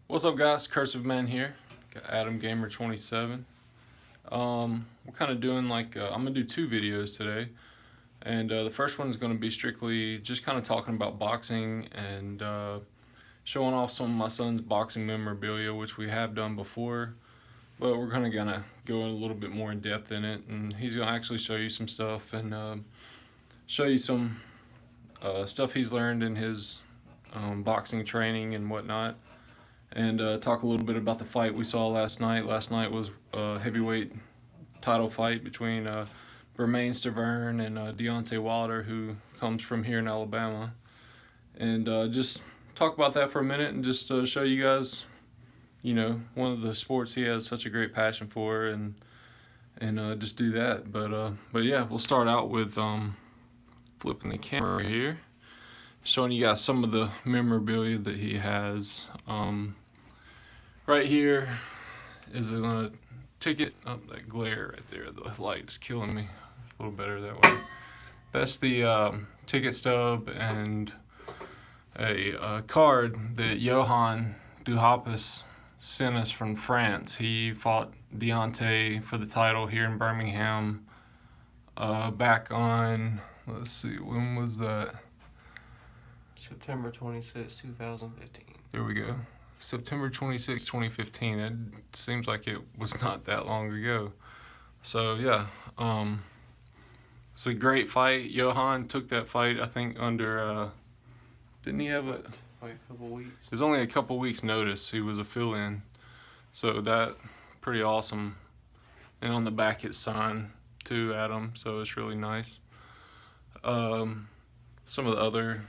What's up, guys? Cursive Man here. Got Adam Gamer 27. We're kind of doing I'm gonna do two videos today, and the first one is gonna be strictly just kind of talking about boxing and showing off some of my son's boxing memorabilia, which we have done before, but we're gonna go a little bit more in depth in it, and he's gonna actually show you some stuff and show you some stuff he's learned in his boxing training and whatnot. And talk a little bit about the fight we saw last night. Last night was a heavyweight title fight between Bermane Stavern and Deontay Wilder, who comes from here in Alabama. And just talk about that for a minute and just show you guys, one of the sports he has such a great passion for, and just do that. But yeah, we'll start out with flipping the camera here, showing you guys some of the memorabilia that he has. Right here is a ticket. Oh, that glare right there, the light is killing me. It's a little better that way. That's the ticket stub and a card that Johan Duhaupas sent us from France. He fought Deontay for the title here in Birmingham back on, let's see, when was that? September 26, 2015. There we go. September 26, 2015. It seems like it was not that long ago. So yeah, it's a great fight. Johan took that fight, I think, under, didn't he have like a couple weeks? It was only a couple weeks notice. He was a fill-in. So that, pretty awesome. And on the back it's signed to Adam, so it's really nice. Some of the other,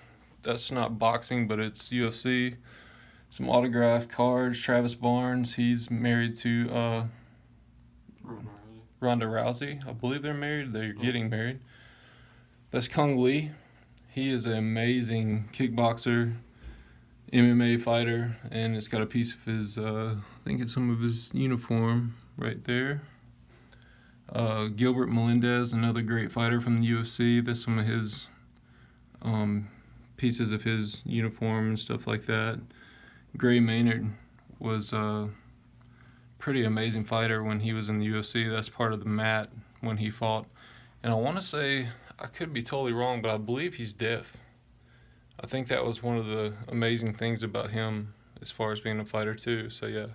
that's not boxing, but it's UFC. Some autographed cards. Travis Barnes, he's married to Ronda Rousey. I believe they're married. They're getting married. That's Kung Lee. He is an amazing kickboxer, MMA fighter, and it's got a piece of his, I think it's some of his uniform right there. Gilbert Melendez, another great fighter from the UFC. That's some of his pieces of his uniform and stuff like that. Gray Maynard was a pretty amazing fighter when he was in the UFC. That's part of the mat when he fought. And I want to say, I could be totally wrong, but I believe he's deaf. I think that was one of the amazing things about him as far as being a fighter too. So yeah,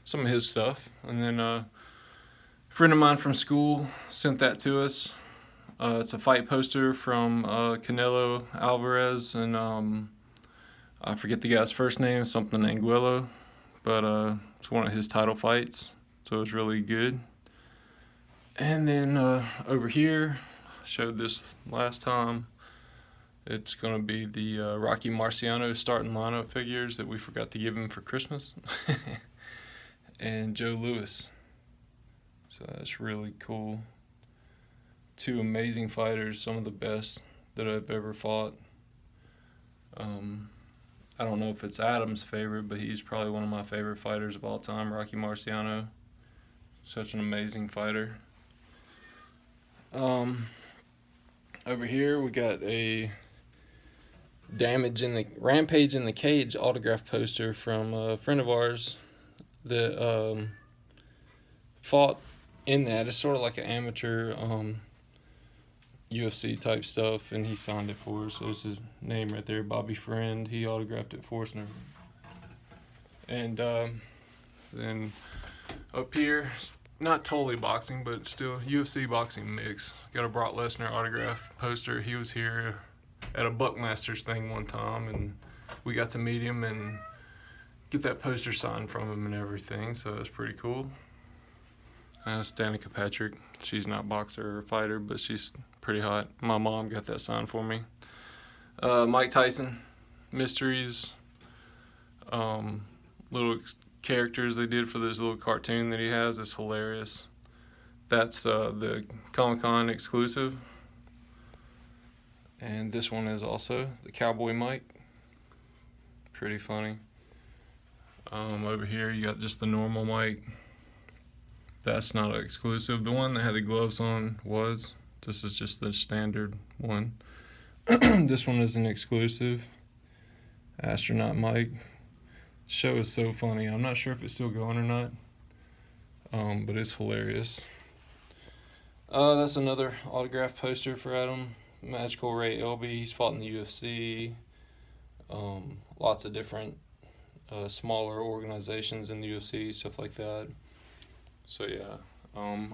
some of his stuff. And then a friend of mine from school sent that to us. It's a fight poster from Canelo Alvarez and I forget the guy's first name, something Anguillo, but it's one of his title fights, so it's really good. And then over here, I showed this last time, it's going to be the Rocky Marciano starting lineup figures that we forgot to give him for Christmas, and Joe Louis. So that's really cool. Two amazing fighters, some of the best that I've ever fought. I don't know if it's Adam's favorite, but he's probably one of my favorite fighters of all time, Rocky Marciano. Such an amazing fighter. Over here we got a Rampage in the Cage autograph poster from a friend of ours that fought in that. It's sort of like an amateur UFC type stuff, and he signed it for us. So it's his name right there, Bobby Friend. He autographed it for us. And then up here, not totally boxing, but still UFC boxing mix. Got a Brock Lesnar autograph poster. He was here at a Buckmasters thing one time, and we got to meet him and get that poster signed from him and everything. So it's pretty cool. That's Danica Patrick. She's not a boxer or fighter, but she's pretty hot. My mom got that signed for me. Mike Tyson, Mysteries, little characters they did for this little cartoon that he has. It's hilarious. That's the Comic-Con exclusive. And this one is also the Cowboy Mike. Pretty funny. Over here you got just the normal Mike. That's not an exclusive. The one that had the gloves on was. This is just the standard one. This one is an exclusive. Astronaut Mike. Show is so funny. I'm not sure if it's still going or not, but it's hilarious. That's another autograph poster for Adam. Magical Ray Elby. He's fought in the UFC. Lots of different smaller organizations in the UFC, stuff like that. So yeah,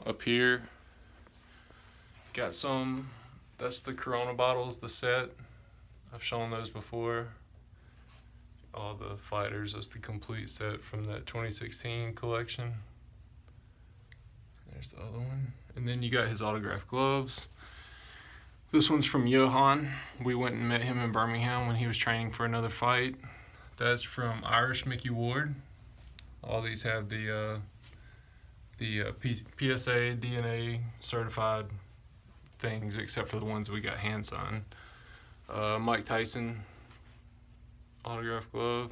up here, got some. That's the Corona bottles, the set. I've shown those before. All the fighters. That's the complete set from that 2016 collection. There's the other one. And then you got his autographed gloves. This one's from Johan. We went and met him in Birmingham when he was training for another fight. That's from Irish Mickey Ward. All these have the PSA, DNA certified things, except for the ones we got hand signed. Mike Tyson autograph glove.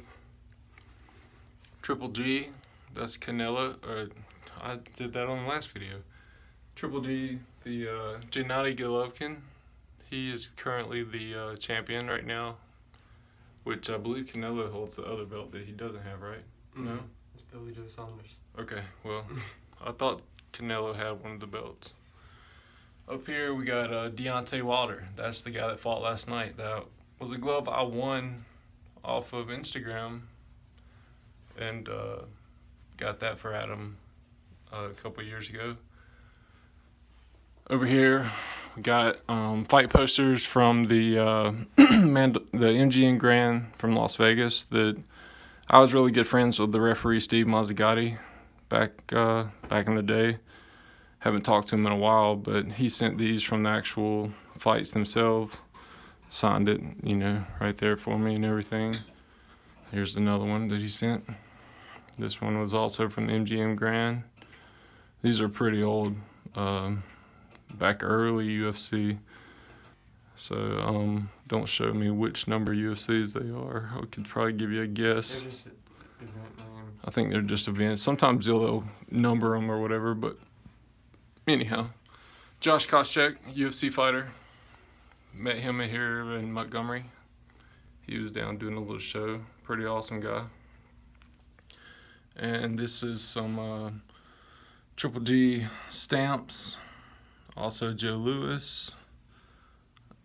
Triple G, that's Canelo. I did that on the last video. Triple G, the Gennady Golovkin. He is currently the champion right now, which I believe Canelo holds the other belt that he doesn't have, right? Mm-hmm. No? It's Billy Joe Saunders. Okay, well, I thought Canelo had one of the belts. Up here we got Deontay Wilder. That's the guy that fought last night. That was a glove I won off of Instagram, and got that for Adam a couple years ago. Over here we got fight posters from the the MGM Grand from Las Vegas that I was really good friends with the referee Steve Mazzagatti back in the day. Haven't talked to him in a while, but he sent these from the actual fights themselves. Signed it, right there for me and everything. Here's another one that he sent. This one was also from the MGM Grand. These are pretty old, back early UFC. So don't show me which number UFCs they are. I could probably give you a guess. They're just event name. I think they're just events. Sometimes they'll number them or whatever, but anyhow. Josh Koscheck, UFC fighter. Met him here in Montgomery. He was down doing a little show. Pretty awesome guy. And this is some Triple G stamps. Also Joe Louis.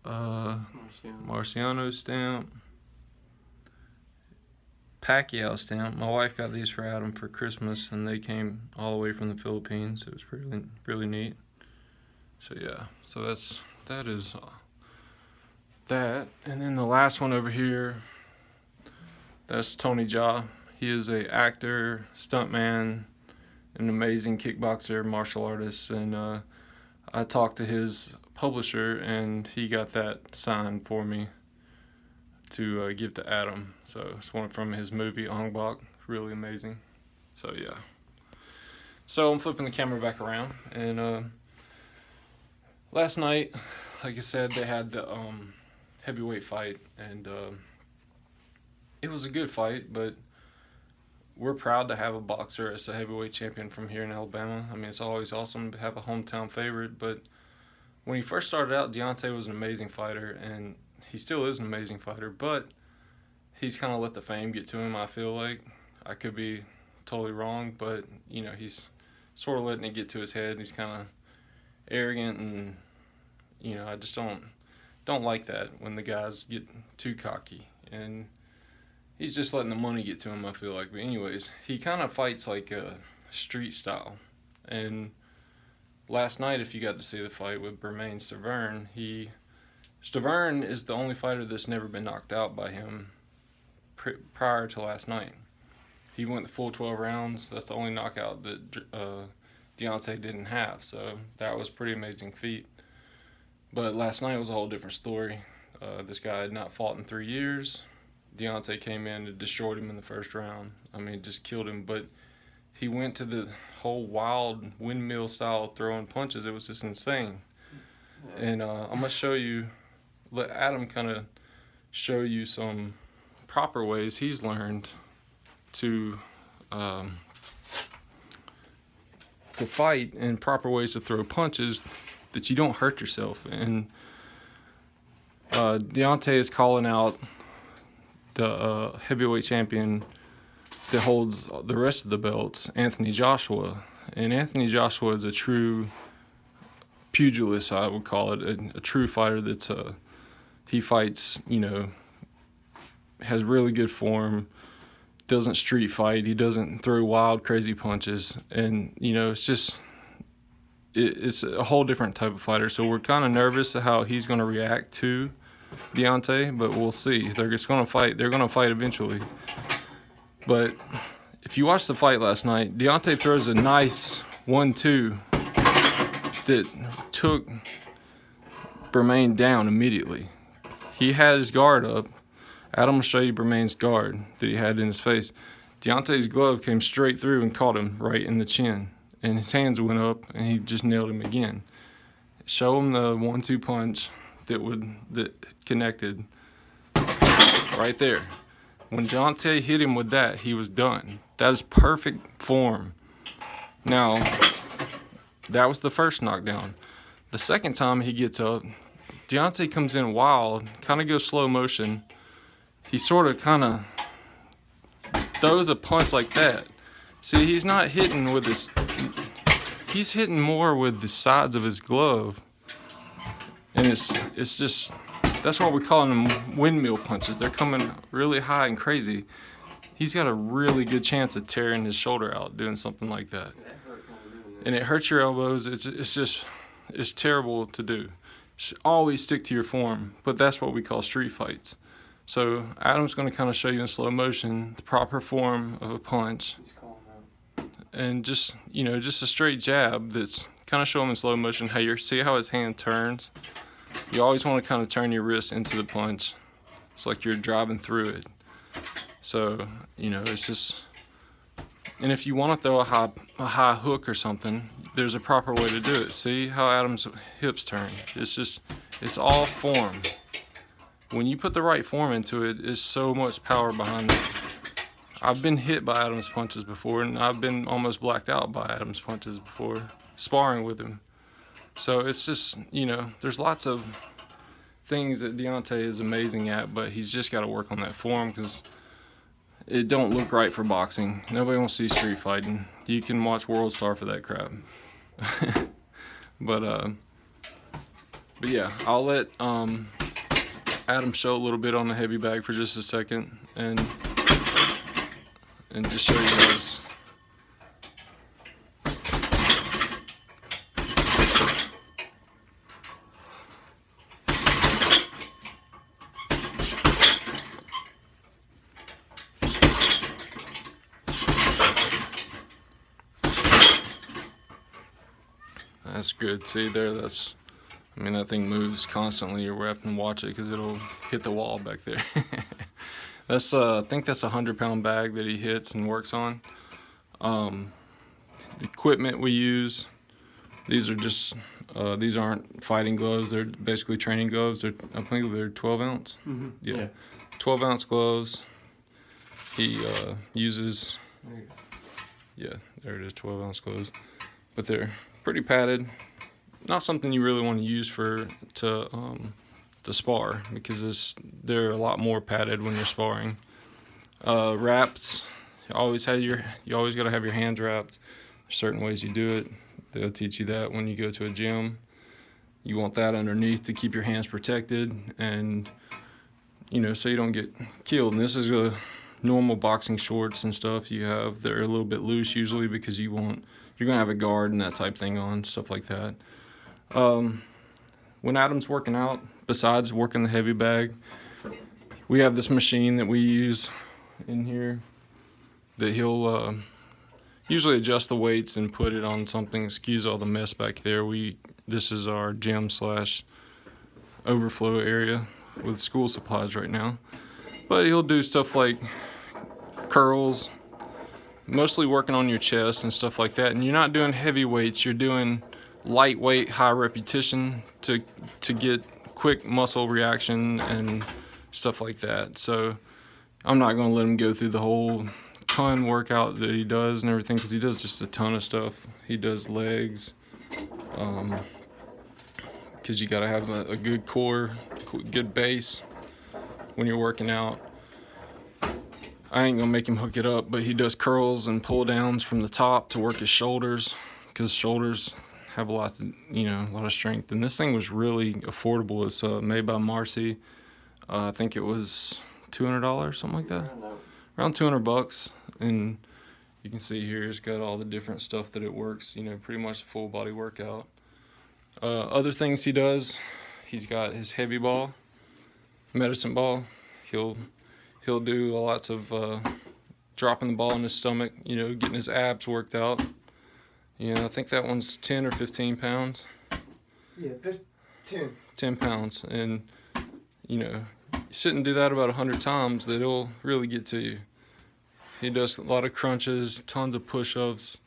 Marciano stamp. Pacquiao stamp. My wife got these for Adam for Christmas, and they came all the way from the Philippines. It was really neat. So yeah, so that is that. And then the last one over here, that's Tony Jaa. He is a actor, stuntman, an amazing kickboxer, martial artist, and I talked to his publisher, and he got that signed for me to give to Adam. So it's one from his movie Ong Bak. Really amazing. So yeah. So I'm flipping the camera back around, and last night, like I said, they had the heavyweight fight, and it was a good fight, but we're proud to have a boxer as a heavyweight champion from here in Alabama. I mean, it's always awesome to have a hometown favorite, but when he first started out, Deontay was an amazing fighter, and he still is an amazing fighter, but he's kind of let the fame get to him, I feel like. I could be totally wrong, but, he's sort of letting it get to his head. He's kind of arrogant, and, I just don't like that when the guys get too cocky, and he's just letting the money get to him, I feel like. But anyways, he kind of fights like a street style, and last night, if you got to see the fight with Bermain Stavern, Stavern is the only fighter that's never been knocked out by him prior to last night. He went the full 12 rounds. That's the only knockout that Deontay didn't have, so that was a pretty amazing feat. But last night was a whole different story. This guy had not fought in 3 years. Deontay came in and destroyed him in the first round. I mean, just killed him, but he went to the whole wild windmill style throwing punches. It was just insane. And I'm going to let Adam kind of show you some proper ways he's learned to fight, and proper ways to throw punches that you don't hurt yourself. And Deontay is calling out the heavyweight champion that holds the rest of the belts, Anthony Joshua. And Anthony Joshua is a true pugilist, I would call it, a true fighter that's he fights, you know, has really good form, doesn't street fight, he doesn't throw wild, crazy punches, and, you know, it's just, it's a whole different type of fighter. So we're kind of nervous of how he's going to react to Deontay, but we'll see. They're just going to fight. They're going to fight eventually. But if you watched the fight last night, Deontay throws a nice 1-2 that took Bermain down immediately. He had his guard up. Adam will show you Bermain's guard that he had in his face. Deontay's glove came straight through and caught him right in the chin. And his hands went up, and he just nailed him again. Show him the 1-2 punch that connected right there. When Deontay hit him with that, he was done. That is perfect form. Now, that was the first knockdown. The second time he gets up, Deontay comes in wild, kind of goes slow motion. He sort of kind of throws a punch like that. See, he's not hitting with his, he's hitting more with the sides of his glove. And it's just, that's what we're calling them windmill punches. They're coming really high and crazy. He's got a really good chance of tearing his shoulder out doing something like that. And it hurts your elbows. It's terrible to do. Always stick to your form, but that's what we call street fights. So Adam's going to kind of show you in slow motion the proper form of a punch. And just, you know, just a straight jab that's kind of show him in slow motion how you see how his hand turns. You always want to kind of turn your wrist into the punch. It's like you're driving through it. So, you know, it's just, and if you want to throw a high hook or something, there's a proper way to do it. See how Adam's hips turn? It's all form. When you put the right form into it, there's so much power behind it. I've been hit by Adam's punches before, and I've been almost blacked out by Adam's punches before, sparring with him. So it's just, you know, there's lots of things that Deontay is amazing at, but he's just got to work on that form because it don't look right for boxing. Nobody wants to see street fighting. You can watch World Star for that crap. But yeah, I'll let Adam show a little bit on the heavy bag for just a second and just show you guys. That's good. See there, that's, I mean, that thing moves constantly. You're having to watch it because it'll hit the wall back there. That's I think that's a 100-pound bag that he hits and works on. The equipment we use, these are just these aren't fighting gloves. They're basically training gloves. I think they're 12 ounce. Mm-hmm. Yeah, 12 ounce gloves. He uses. Yeah, there it is, 12 ounce gloves. But they're pretty padded. Not something you really want to use to spar because they're a lot more padded when you're sparring. Wraps, you always got to have your hands wrapped. There's certain ways you do it. They'll teach you that when you go to a gym. You want that underneath to keep your hands protected and, you know, so you don't get killed. And this is a normal boxing shorts and stuff you have. They're a little bit loose usually because you're gonna have a guard and that type thing on, stuff like that. When Adam's working out, besides working the heavy bag, we have this machine that we use in here that he'll usually adjust the weights and put it on something. Excuse all the mess back there. This is our gym / overflow area with school supplies right now. But he'll do stuff like curls, mostly working on your chest and stuff like that. And you're not doing heavy weights, you're doing lightweight, high repetition to get quick muscle reaction and stuff like that. So I'm not going to let him go through the whole ton workout that he does and everything because he does just a ton of stuff. He does legs because you got to have a good core, good base when you're working out. I ain't gonna make him hook it up, but he does curls and pull downs from the top to work his shoulders, because shoulders have a lot of strength. And this thing was really affordable. It's made by Marcy. I think it was $200, something like that. Around $200. And you can see here it's got all the different stuff that it works, pretty much a full body workout. Other things he does, he's got his heavy ball, medicine ball. He'll do lots of dropping the ball in his stomach, getting his abs worked out. I think that one's 10 or 15 pounds. Yeah, 10. 10 pounds. And, you shouldn't do that about 100 times. That'll really get to you. He does a lot of crunches, tons of push-ups,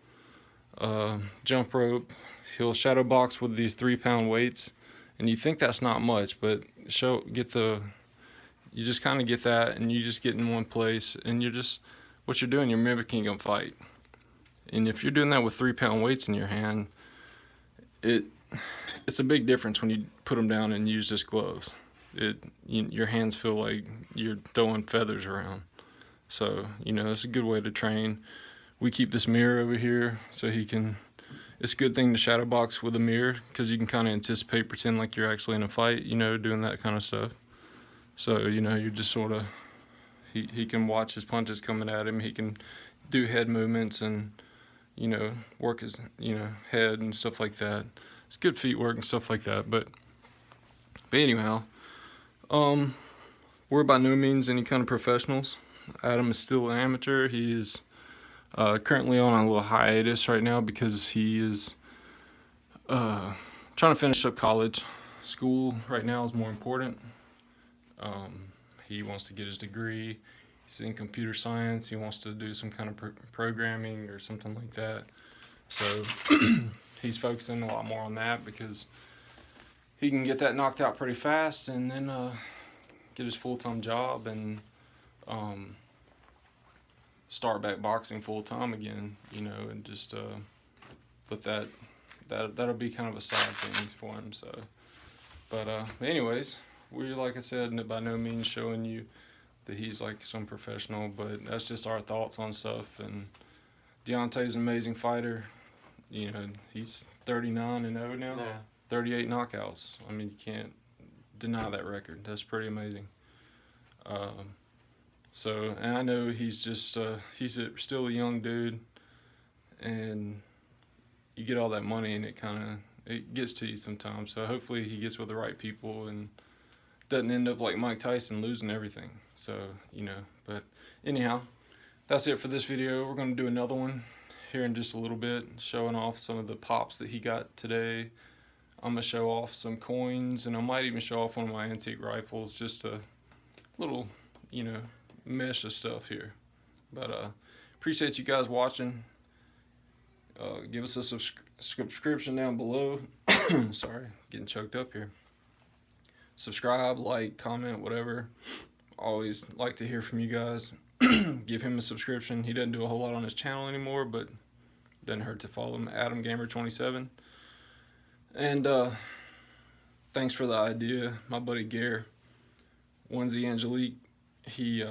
jump rope. He'll shadow box with these 3-pound weights. And you think that's not much, but you just kind of get that, and you just get in one place, and what you're doing, you're mimicking a fight. And if you're doing that with 3-pound weights in your hand, it's a big difference when you put them down and use just gloves. Your hands feel like you're throwing feathers around. So, it's a good way to train. We keep this mirror over here so it's a good thing to shadow box with a mirror, because you can kind of pretend like you're actually in a fight, doing that kind of stuff. So, you're just sort of, he can watch his punches coming at him. He can do head movements and, work his, head and stuff like that. It's good feet work and stuff like that. But anyhow, we're by no means any kind of professionals. Adam is still an amateur. He is currently on a little hiatus right now because he is trying to finish up college. School right now is more important. He wants to get his degree. He's in computer science. He wants to do some kind of programming or something like that. So he's focusing a lot more on that, because he can get that knocked out pretty fast, and then get his full-time job and start back boxing full-time again, and just but that'll be kind of a side thing for him. So, but anyways, we're, like I said, by no means showing you that he's like some professional, but that's just our thoughts on stuff. And Deontay's an amazing fighter. He's 39-0 now. Yeah. 38 knockouts. I mean, you can't deny that record. That's pretty amazing. So, and I know he's just still a young dude, and you get all that money and it gets to you sometimes. So hopefully he gets with the right people and doesn't end up like Mike Tyson losing everything. So, but anyhow, that's it for this video. We're going to do another one here in just a little bit, showing off some of the pops that he got today. I'm going to show off some coins, and I might even show off one of my antique rifles, just a little, mesh of stuff here. But appreciate you guys watching. Give us a subscription down below. Sorry, getting choked up here. Subscribe, like, comment, whatever. Always like to hear from you guys. Give him a subscription. He doesn't do a whole lot on his channel anymore, but doesn't hurt to follow him, Adam Gamer 27. And thanks for the idea, my buddy Gare, Onesie Angelique. He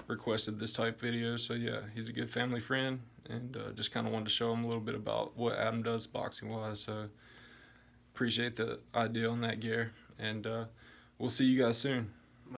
requested this type video, so yeah, he's a good family friend, and just kind of wanted to show him a little bit about what Adam does boxing wise. So appreciate the idea on that, Gare, and we'll see you guys soon.